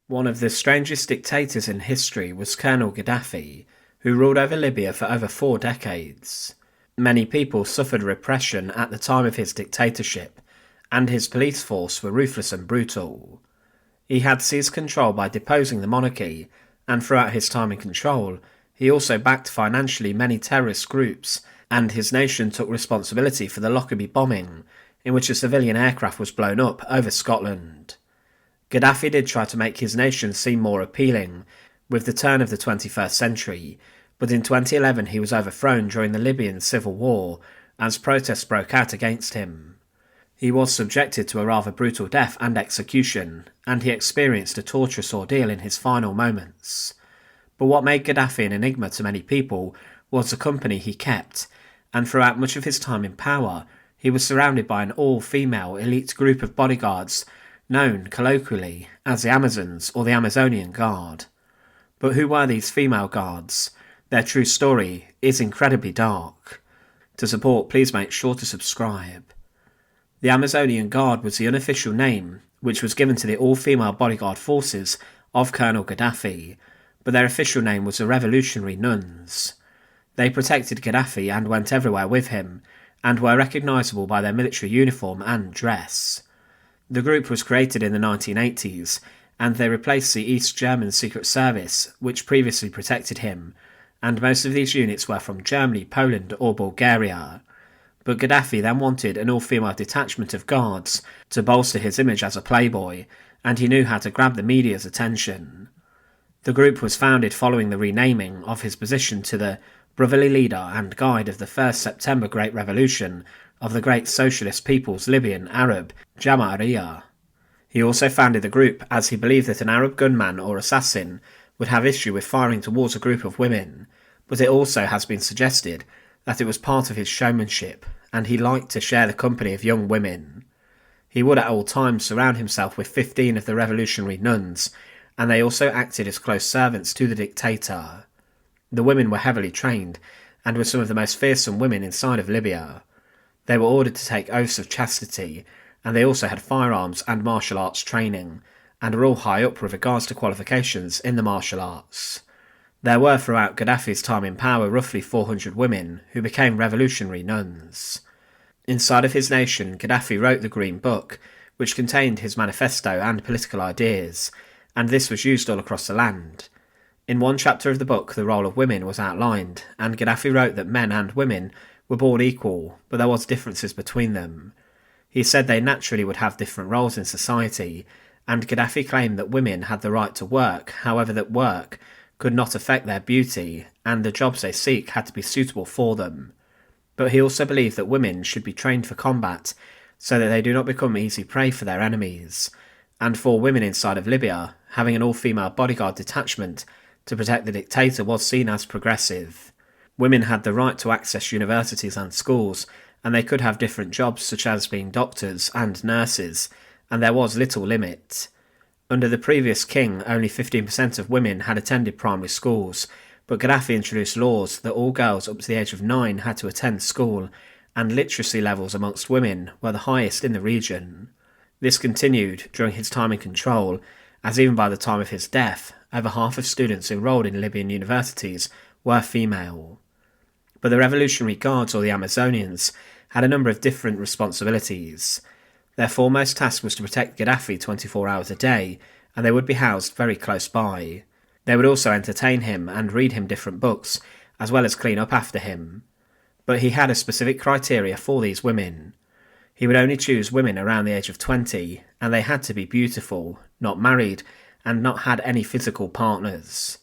One of the strangest dictators in history was Colonel Gaddafi, who ruled over Libya for over 4 decades. Many people suffered repression at the time of his dictatorship, and his police force were ruthless and brutal. He had seized control by deposing the monarchy, and throughout his time in control, he also backed financially many terrorist groups, and his nation took responsibility for the Lockerbie bombing, in which a civilian aircraft was blown up over Scotland. Gaddafi did try to make his nation seem more appealing with the turn of the 21st century, but in 2011 he was overthrown during the Libyan civil war as protests broke out against him. He was subjected to a rather brutal death and execution, and he experienced a torturous ordeal in his final moments. But what made Gaddafi an enigma to many people was the company he kept, and throughout much of his time in power, he was surrounded by an all-female elite group of bodyguards known colloquially as the Amazons or the Amazonian Guard. But who were these female guards? Their true story is incredibly dark. To support, please make sure to subscribe. The Amazonian Guard was the unofficial name which was given to the all-female bodyguard forces of Colonel Gaddafi, but their official name was the Revolutionary Nuns. They protected Gaddafi and went everywhere with him, and were recognisable by their military uniform and dress. The group was created in the 1980s, and they replaced the East German Secret Service, which previously protected him, and most of these units were from Germany, Poland or Bulgaria. But Gaddafi then wanted an all-female detachment of guards to bolster his image as a playboy, and he knew how to grab the media's attention. The group was founded following the renaming of his position to the brotherly leader and guide of the 1st September Great Revolution of the great socialist peoples Libyan Arab Jamahiriya. He also founded the group as he believed that an Arab gunman or assassin would have issue with firing towards a group of women, but it also has been suggested that it was part of his showmanship, and he liked to share the company of young women. He would at all times surround himself with 15 of the revolutionary nuns, and they also acted as close servants to the dictator. The women were heavily trained, and were some of the most fearsome women inside of Libya. They were ordered to take oaths of chastity, and they also had firearms and martial arts training, and were all high up with regards to qualifications in the martial arts. There were throughout Gaddafi's time in power roughly 400 women who became revolutionary nuns. Inside of his nation, Gaddafi wrote the Green Book, which contained his manifesto and political ideas, and this was used all across the land. In one chapter of the book, the role of women was outlined, and Gaddafi wrote that men and women were born equal, but there was differences between them. He said they naturally would have different roles in society, and Gaddafi claimed that women had the right to work, however that work could not affect their beauty, and the jobs they seek had to be suitable for them. But he also believed that women should be trained for combat, so that they do not become easy prey for their enemies, and for women inside of Libya, having an all-female bodyguard detachment to protect the dictator was seen as progressive. Women had the right to access universities and schools, and they could have different jobs such as being doctors and nurses, and there was little limit. Under the previous king, only 15% of women had attended primary schools, but Gaddafi introduced laws that all girls up to the age of 9 had to attend school, and literacy levels amongst women were the highest in the region. This continued during his time in control, as even by the time of his death, over half of students enrolled in Libyan universities were female. But the Revolutionary Guards, or the Amazonians, had a number of different responsibilities. Their foremost task was to protect Gaddafi 24 hours a day, and they would be housed very close by. They would also entertain him and read him different books, as well as clean up after him. But he had a specific criteria for these women. He would only choose women around the age of 20, and they had to be beautiful, not married, and not had any physical partners.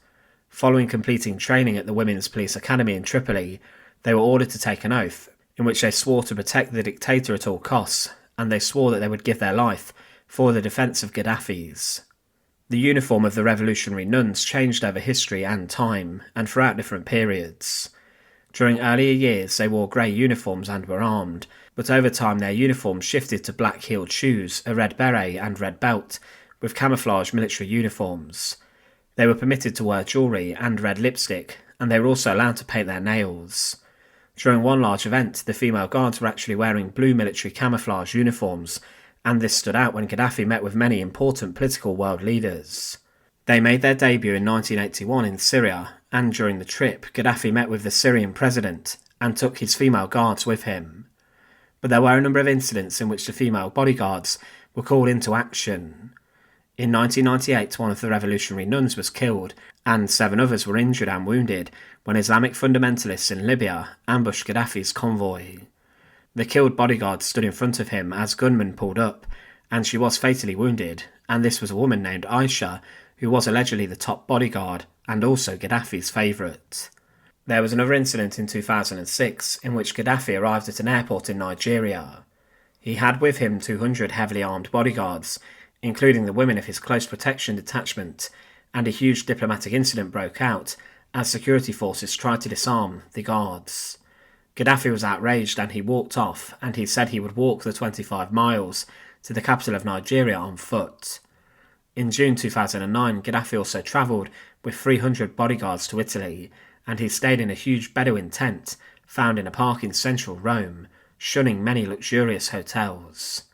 Following completing training at the Women's Police Academy in Tripoli, they were ordered to take an oath, in which they swore to protect the dictator at all costs, and they swore that they would give their life for the defence of Gaddafi's. The uniform of the revolutionary nuns changed over history and time, and throughout different periods. During earlier years they wore grey uniforms and were armed, but over time their uniforms shifted to black-heeled shoes, a red beret and red belt, with camouflage military uniforms. They were permitted to wear jewellery and red lipstick, and they were also allowed to paint their nails. During one large event, the female guards were actually wearing blue military camouflage uniforms, and this stood out when Gaddafi met with many important political world leaders. They made their debut in 1981 in Syria, and during the trip, Gaddafi met with the Syrian president and took his female guards with him. But there were a number of incidents in which the female bodyguards were called into action. In 1998, one of the revolutionary nuns was killed, and 7 others were injured and wounded when Islamic fundamentalists in Libya ambushed Gaddafi's convoy. The killed bodyguard stood in front of him as gunmen pulled up, and she was fatally wounded, and this was a woman named Aisha, who was allegedly the top bodyguard and also Gaddafi's favourite. There was another incident in 2006 in which Gaddafi arrived at an airport in Nigeria. He had with him 200 heavily armed bodyguards, including the women of his close protection detachment, and a huge diplomatic incident broke out as security forces tried to disarm the guards. Gaddafi was outraged and he walked off, and he said he would walk the 25 miles to the capital of Nigeria on foot. In June 2009, Gaddafi also travelled with 300 bodyguards to Italy, and he stayed in a huge Bedouin tent found in a park in central Rome, shunning many luxurious hotels.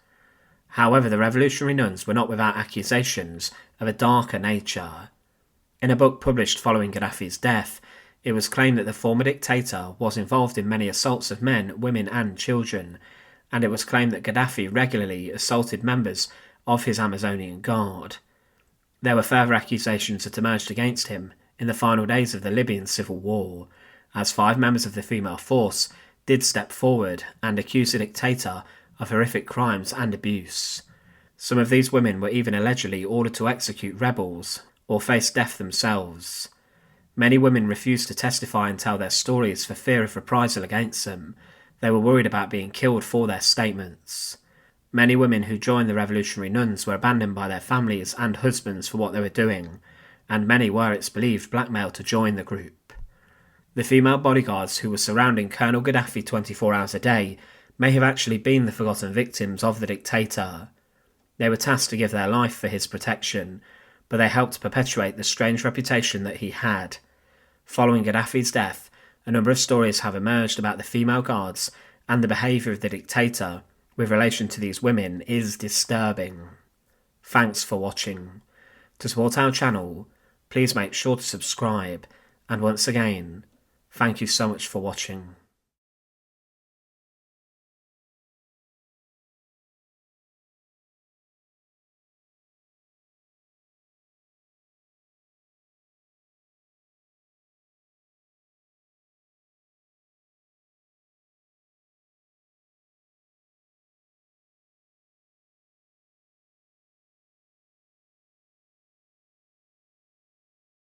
However, the revolutionary nuns were not without accusations of a darker nature. In a book published following Gaddafi's death, it was claimed that the former dictator was involved in many assaults of men, women and children, and it was claimed that Gaddafi regularly assaulted members of his Amazonian guard. There were further accusations that emerged against him in the final days of the Libyan civil war, as 5 members of the female force did step forward and accuse the dictator of horrific crimes and abuse. Some of these women were even allegedly ordered to execute rebels or face death themselves. Many women refused to testify and tell their stories for fear of reprisal against them. They were worried about being killed for their statements. Many women who joined the revolutionary nuns were abandoned by their families and husbands for what they were doing, and many were, it's believed, blackmailed to join the group. The female bodyguards who were surrounding Colonel Gaddafi 24 hours a day may have actually been the forgotten victims of the dictator. They were tasked to give their life for his protection, but they helped perpetuate the strange reputation that he had. Following Gaddafi's death, a number of stories have emerged about the female guards, and the behaviour of the dictator with relation to these women is disturbing. Thanks for watching. To support our channel, please make sure to subscribe, and once again, thank you so much for watching.